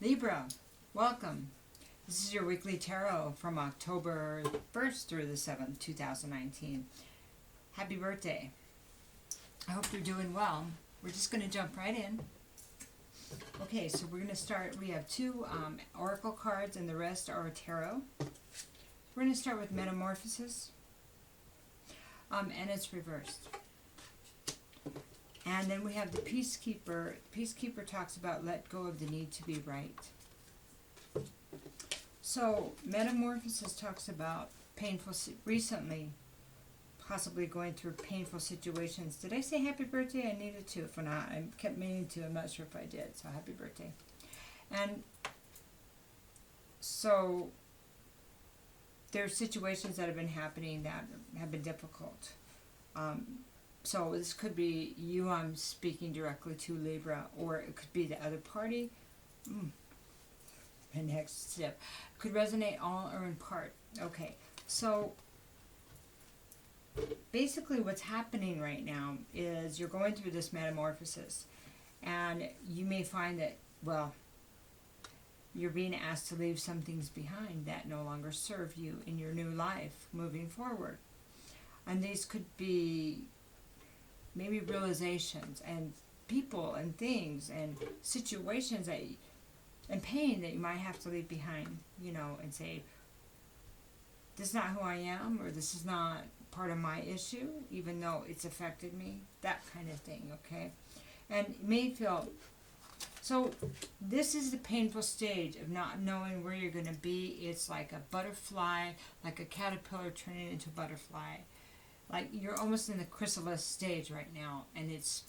Libra, welcome. This is your weekly tarot from October 1st through the 7th, 2019. Happy birthday. I hope you're doing well. We're just going to jump right in. Okay, so we're going to start. We have two oracle cards and the rest are tarot. We're going to start with Metamorphosis, and it's reversed. And then we have the Peacekeeper. Peacekeeper talks about let go of the need to be right. So Metamorphosis talks about recently, possibly going through painful situations. Did I say happy birthday? I needed to. If not, I kept meaning to. I'm not sure if I did. So happy birthday. And so there's situations that have been happening that have been difficult. So this could be you I'm speaking directly to, Libra, or it could be the other party. The next step. Could resonate all or in part. Okay, so basically what's happening right now is you're going through this metamorphosis. And you may find that, well, you're being asked to leave some things behind that no longer serve you in your new life moving forward. And these could be maybe realizations and people and things and situations and pain that you might have to leave behind, and say, this is not who I am, or this is not part of my issue, even though it's affected me, that kind of thing, okay? And it may feel, so this is the painful stage of not knowing where you're going to be. It's like a butterfly, like a caterpillar turning into a butterfly. Like you're almost in the chrysalis stage right now, and it's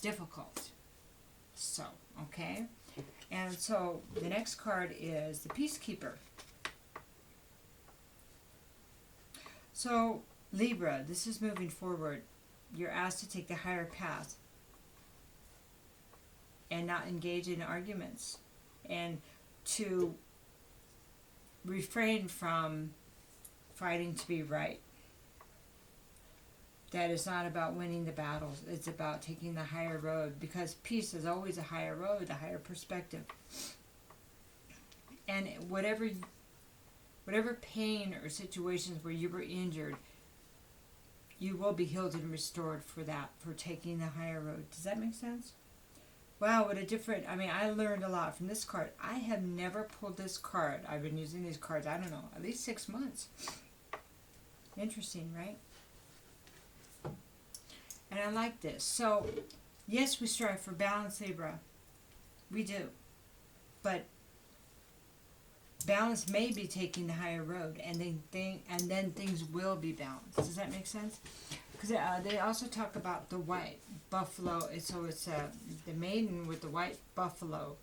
difficult. So, okay? And so the next card is the Peacekeeper. So Libra, this is moving forward. You're asked to take the higher path and not engage in arguments, and to refrain from fighting to be right. That is not about winning the battles. It's about taking the higher road, because peace is always a higher road, a higher perspective. And whatever pain or situations where you were injured, you will be healed and restored for taking the higher road. Does that make sense? Wow, what a different, I learned a lot from this card. I have never pulled this card. I've been using these cards, I don't know, at least 6 months. Interesting, right? And I like this. So, yes, we strive for balance, Libra. We do. But balance may be taking the higher road, and then things will be balanced. Does that make sense? Because they also talk about the white buffalo. So it's the maiden with the white buffalo.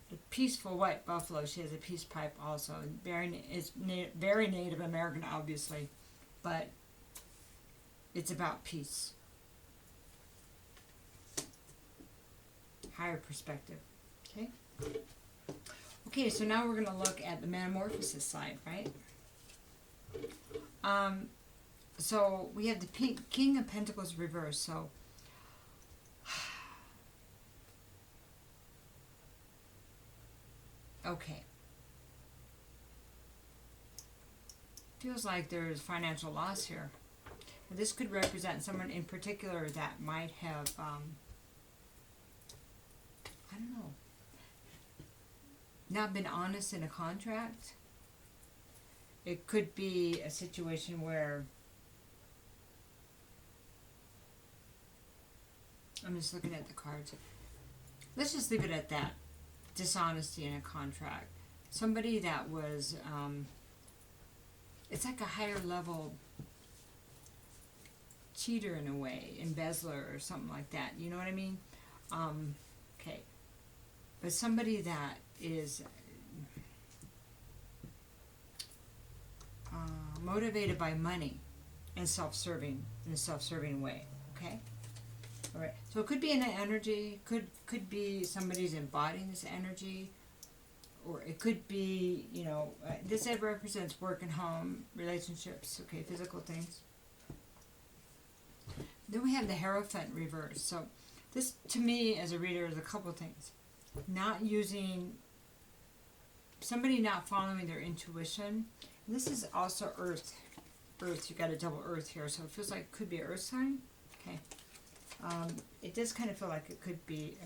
The peaceful white buffalo. She has a peace pipe also. It's very Native American, obviously. But it's about peace. Higher perspective. Okay? Okay, so now we're going to look at the Metamorphosis side, right? So we have the King of Pentacles reversed. So okay. Feels like there's financial loss here. This could represent someone in particular that might have, not been honest in a contract. It could be a situation where, I'm just looking at the cards. Let's just leave it at that. Dishonesty in a contract. Somebody that was, it's like a higher level cheater in a way, embezzler or something like that. You know what I mean? Okay. But somebody that is motivated by money and self-serving, in a self-serving way. Okay? All right. So it could be an energy, could be somebody's embodying this energy, or it could be, this represents work and home, relationships, okay, physical things. Then we have the Hierophant reverse. So this, to me, as a reader, is a couple things. not using, somebody not following their intuition. And this is also earth. Earth, you got a double earth here, so it feels like it could be an earth sign. Okay. It does kind of feel like it could be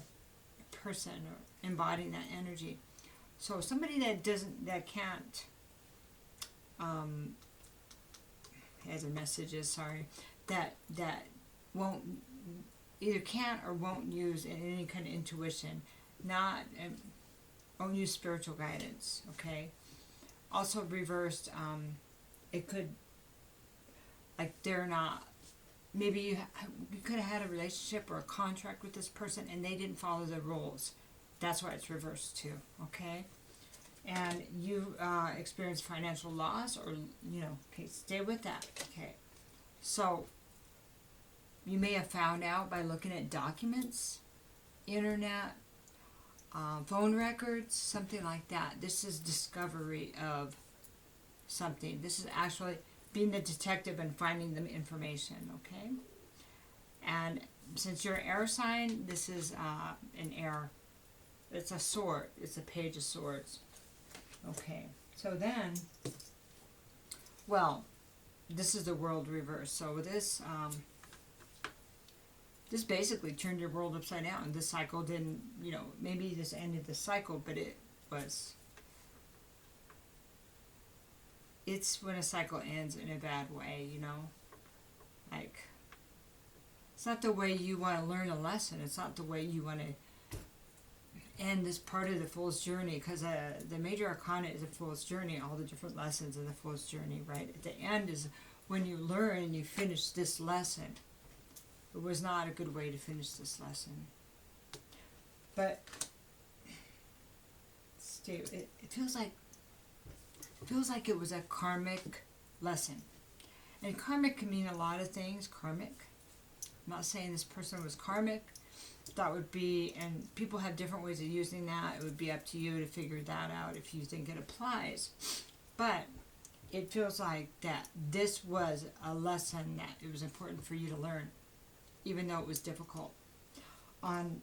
a person or embodying that energy. So somebody that can't, as a message is, sorry, that won't, either can't or won't use any kind of intuition, won't use spiritual guidance, okay? Also reversed, it could, like they're not, maybe you could have had a relationship or a contract with this person and they didn't follow the rules. That's why it's reversed too, okay? And you experienced financial loss, or, okay, stay with that, okay? So, you may have found out by looking at documents, internet, phone records, something like that. This is discovery of something. This is actually being the detective and finding the information, okay? And since you're an air sign, this is an air. It's a sword. It's a page of swords. Okay, so then, well, this is the world reverse. So this, this basically turned your world upside down. This cycle didn't, maybe this ended the cycle, but it's when a cycle ends in a bad way, like, it's not the way you want to learn a lesson. It's not the way you want to end this part of the Fool's Journey, because the major arcana is a Fool's Journey, all the different lessons in the Fool's Journey, right? At the end is when you learn and you finish this lesson. It was not a good way to finish this lesson. But it feels like it was a karmic lesson. And karmic can mean a lot of things, karmic. I'm not saying this person was karmic. That would be, and people have different ways of using that. It would be up to you to figure that out if you think it applies. But it feels like that this was a lesson that it was important for you to learn, even though it was difficult. On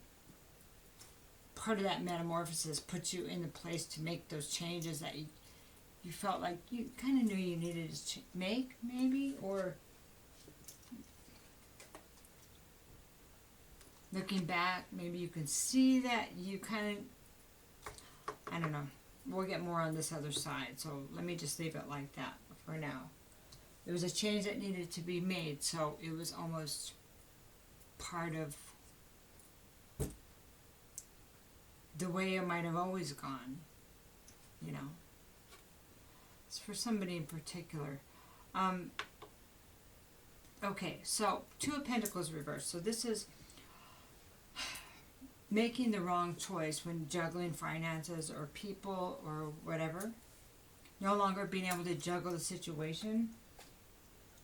part of that metamorphosis puts you in the place to make those changes that you felt like you kind of knew you needed to make, maybe, or looking back, maybe you can see that you kind of, I don't know. We'll get more on this other side, so let me just leave it like that for now. There was a change that needed to be made, so it was almost part of the way it might have always gone, It's for somebody in particular. Okay, so Two of Pentacles reversed. So this is making the wrong choice when juggling finances or people or whatever. No longer being able to juggle the situation.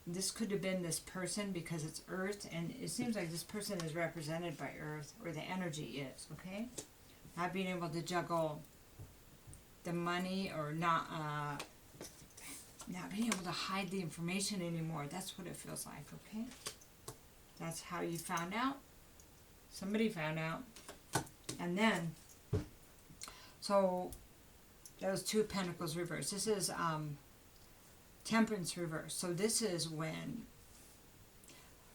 This could have been this person because it's Earth, and it seems like this person is represented by Earth, or the energy is, okay? Not being able to juggle the money, or not being able to hide the information anymore. That's what it feels like, okay? That's how you found out. Somebody found out. And then, so that was Two of Pentacles reversed. This is Temperance reversed. So this is when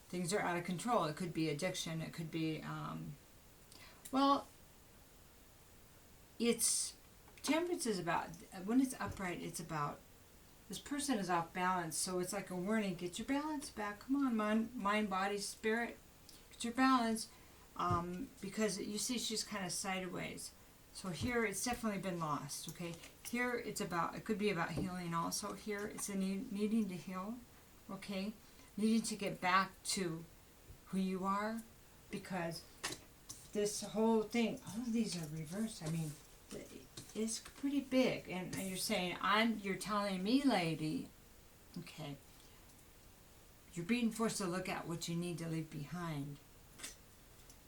things are out of control. It could be addiction. It could be, it's, Temperance is about, when it's upright, it's about, this person is off balance. So it's like a warning, get your balance back. Come on, mind, body, spirit, get your balance. Because you see she's kind of sideways. So here it's definitely been lost, okay? Here it's about, it could be about healing also. Here it's a needing to heal, okay? Needing to get back to who you are, because this whole thing, all of these are reversed. I mean, it's pretty big. And you're saying, you're telling me, lady, okay, you're being forced to look at what you need to leave behind.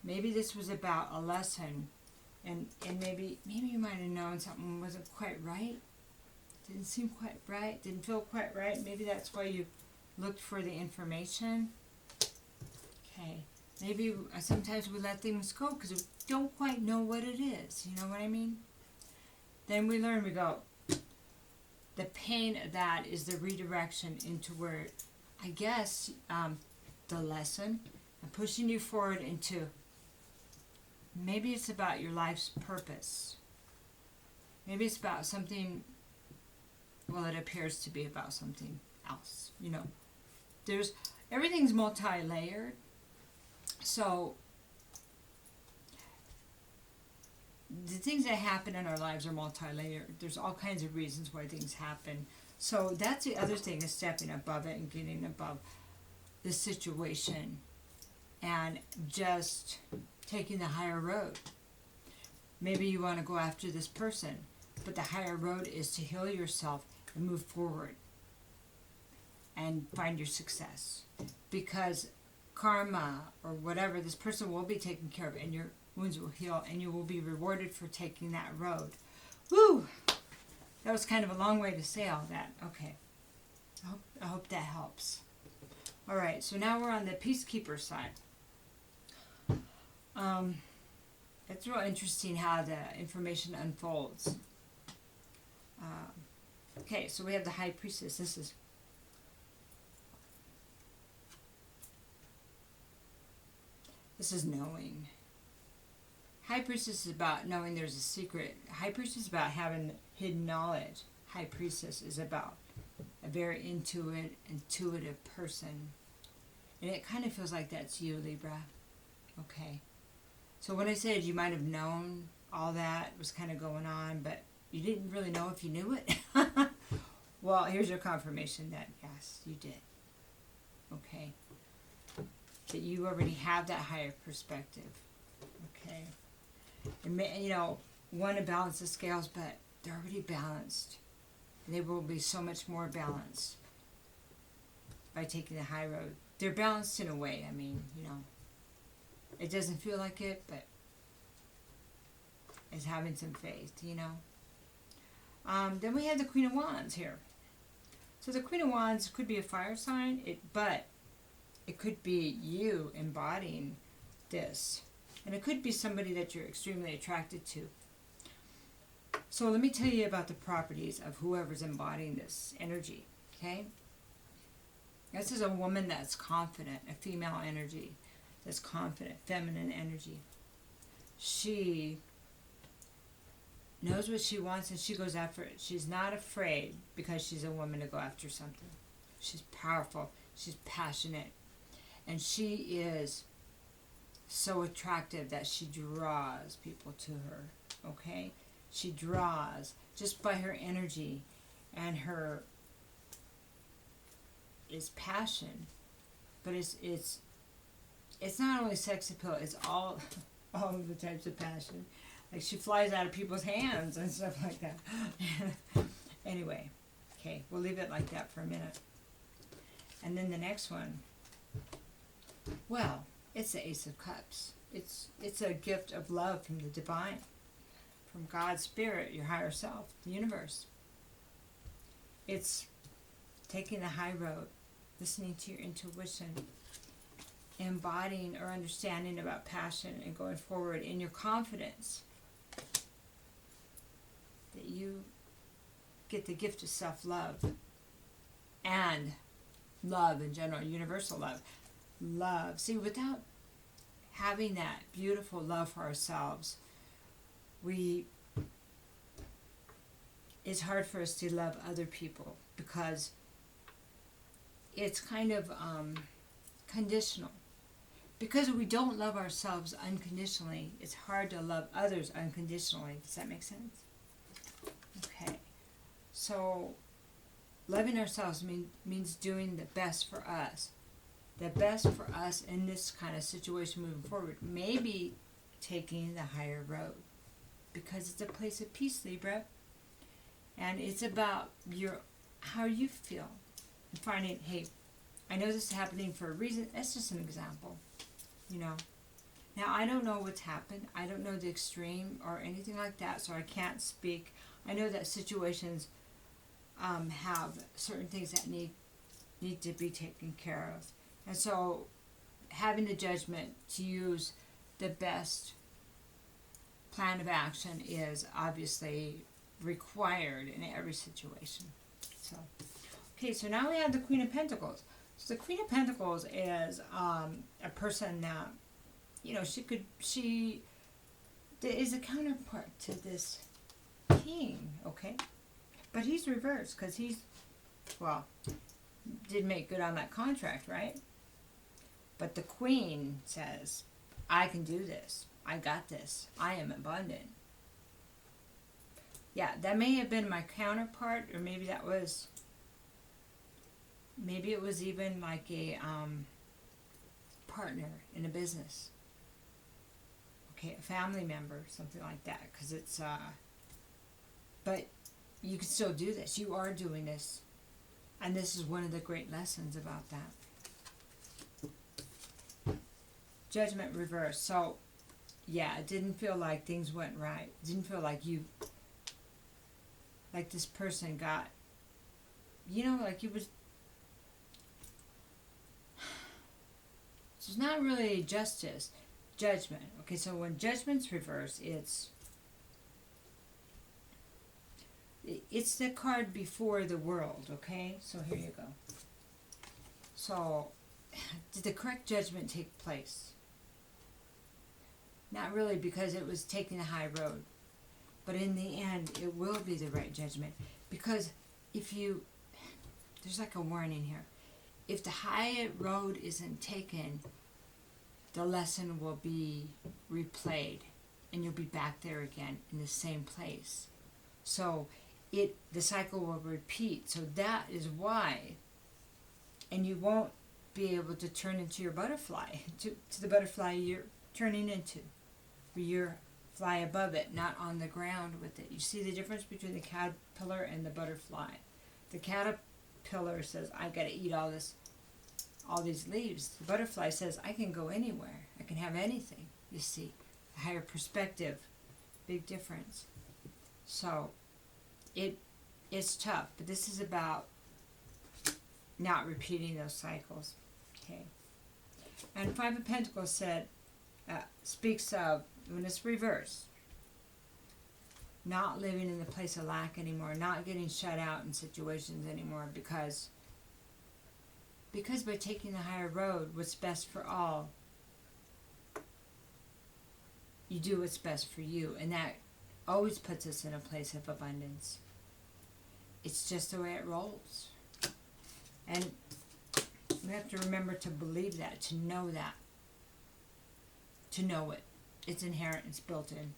Maybe this was about a lesson, and maybe you might have known something wasn't quite right. Didn't seem quite right. Didn't feel quite right. Maybe that's why you looked for the information. Okay. Maybe sometimes we let things go because we don't quite know what it is. You know what I mean? Then we learn, we go, the pain of that is the redirection into where, I guess, the lesson and pushing you forward into, maybe it's about your life's purpose. Maybe it's about something, well, it appears to be about something else. You know, everything's multi-layered. So the things that happen in our lives are multi-layered. There's all kinds of reasons why things happen. So that's the other thing, is stepping above it and getting above the situation and just taking the higher road. Maybe you want to go after this person, but the higher road is to heal yourself and move forward and find your success. Because karma or whatever, this person will be taken care of and your wounds will heal and you will be rewarded for taking that road. Woo! That was kind of a long way to say all that. Okay. I hope that helps. Alright, so now we're on the peacekeeper side. It's real interesting how the information unfolds. Okay, so we have the High Priestess. This is knowing. High Priestess is about knowing there's a secret. High Priestess is about having hidden knowledge. High Priestess is about a very intuitive person. And it kind of feels like that's you, Libra. Okay. So when I said you might have known all that was kind of going on, but you didn't really know if you knew it. Well, here's your confirmation that yes, you did. Okay. That you already have that higher perspective. Okay. And, you know, want to balance the scales, but they're already balanced. They will be so much more balanced by taking the high road. They're balanced in a way. I mean, you know, it doesn't feel like it, but it's having some faith, you know. Then we have the Queen of Wands here. So the Queen of Wands could be a fire sign, but it could be you embodying this. And it could be somebody that you're extremely attracted to. So let me tell you about the properties of whoever's embodying this energy, okay? This is a woman that's confident, a female energy that's confident, feminine energy. She knows what she wants and she goes after it. She's not afraid because she's a woman to go after something. She's powerful. She's passionate. And she is so attractive that she draws people to her, okay? She draws just by her energy and her is passion, but it's not only sex appeal, it's all of the types of passion. Like she flies out of people's hands and stuff like that. Anyway, okay, we'll leave it like that for a minute. And then the next one, well, it's the Ace of Cups. It's a gift of love from the divine, from God's spirit, your higher self, the universe. It's taking the high road, listening to your intuition, embodying or understanding about passion and going forward in your confidence that you get the gift of self-love and love in general, universal love. Love. See, without having that beautiful love for ourselves, it's hard for us to love other people because it's kind of conditional. Because we don't love ourselves unconditionally, it's hard to love others unconditionally. Does that make sense? Okay. So, loving ourselves means doing the best for us. The best for us in this kind of situation moving forward. Maybe taking the higher road. Because it's a place of peace, Libra. And it's about how you feel. And finding, hey, I know this is happening for a reason. That's just an example. You know. Now, I don't know what's happened. I don't know the extreme or anything like that, so I can't speak. I know that situations have certain things that need to be taken care of. And so, having the judgment to use the best plan of action is obviously required in every situation. So, okay, so now we have the Queen of Pentacles. So the Queen of Pentacles is a person that, you know, she is a counterpart to this King, okay? But he's reversed because he's, well, did make good on that contract, right? But the Queen says, I can do this. I got this. I am abundant. Yeah, that may have been my counterpart, or maybe that was, maybe it was even like a partner in a business. Okay, a family member, something like that. Because it's, but you can still do this. You are doing this. And this is one of the great lessons about that. Judgment reverse. So, yeah, it didn't feel like things went right. It didn't feel like you, like this person got, you know, like it was, it's not really justice. Judgment. Okay, so when judgment's reversed, it's the card before the world, okay? So here you go. So, did the correct judgment take place? Not really, because it was taking the high road. But in the end, it will be the right judgment. Because if you, there's like a warning here. If the high road isn't taken, the lesson will be replayed. And you'll be back there again in the same place. So, the cycle will repeat. So that is why. And you won't be able to turn into your butterfly, to the butterfly you're turning into. You're fly above it, not on the ground with it. You see the difference between the caterpillar and the butterfly. The caterpillar says, I gotta eat all these leaves. The butterfly says, I can go anywhere. I can have anything. You see, a higher perspective, big difference. So, it's tough, but this is about not repeating those cycles. Okay. And Five of Pentacles speaks of, when it's reversed, not living in the place of lack anymore, not getting shut out in situations anymore, because by taking the higher road, what's best for all, you do what's best for you, and that always puts us in a place of abundance. It's just the way it rolls. And we have to remember to believe that, to know that, to know it. It's inherent, it's built in.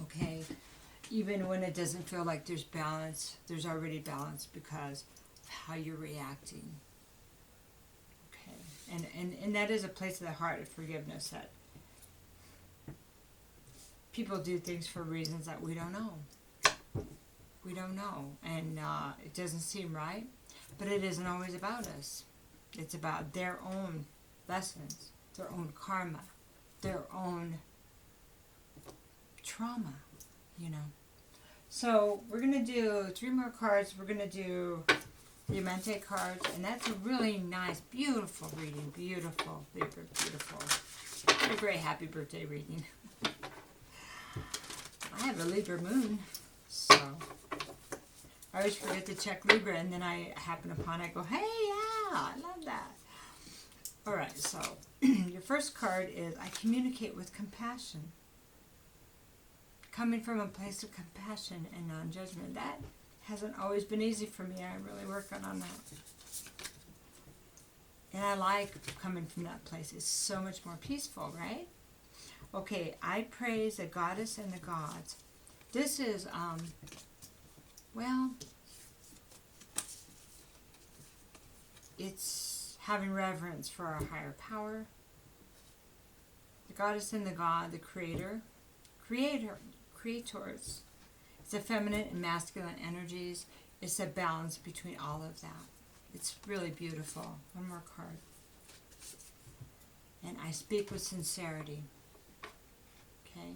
Okay? Even when it doesn't feel like there's balance, there's already balance because of how you're reacting. Okay? And that is a place of the heart of forgiveness, that people do things for reasons that we don't know. We don't know. And it doesn't seem right, but it isn't always about us. It's about their own lessons, their own karma, their own trauma, you know. So we're going to do 3 more cards. We're going to do the Amante cards, and that's a really nice, beautiful reading. Beautiful, Libra, beautiful. What a great happy birthday reading. I have a Libra moon, so I always forget to check Libra, and then I happen upon it, I go, hey, yeah, I love that. All right, so your first card is, I communicate with compassion. Coming from a place of compassion and non-judgment. That hasn't always been easy for me. I'm really working on that. And I like coming from that place. It's so much more peaceful, right? Okay, I praise the goddess and the gods. This is, well, it's having reverence for our higher power. The goddess and the god, the creators. It's the feminine and masculine energies. It's a balance between all of that. It's really beautiful. One more card. And I speak with sincerity. Okay?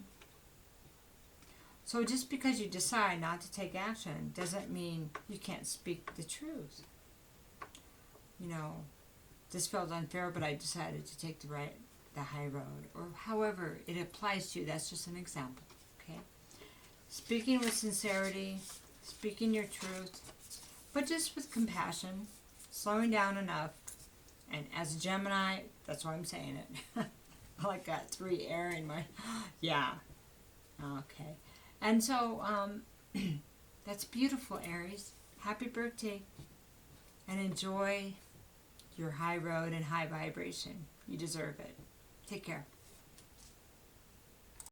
So just because you decide not to take action doesn't mean you can't speak the truth. You know, this felt unfair, but I decided to take the high road, or however it applies to you. That's just an example. Okay. Speaking with sincerity, speaking your truth, but just with compassion, slowing down enough. And as a Gemini, that's why I'm saying it. I like got 3 air in my, yeah. Okay. And so, that's beautiful, Aries. Happy birthday. And enjoy your high road and high vibration. You deserve it. Take care.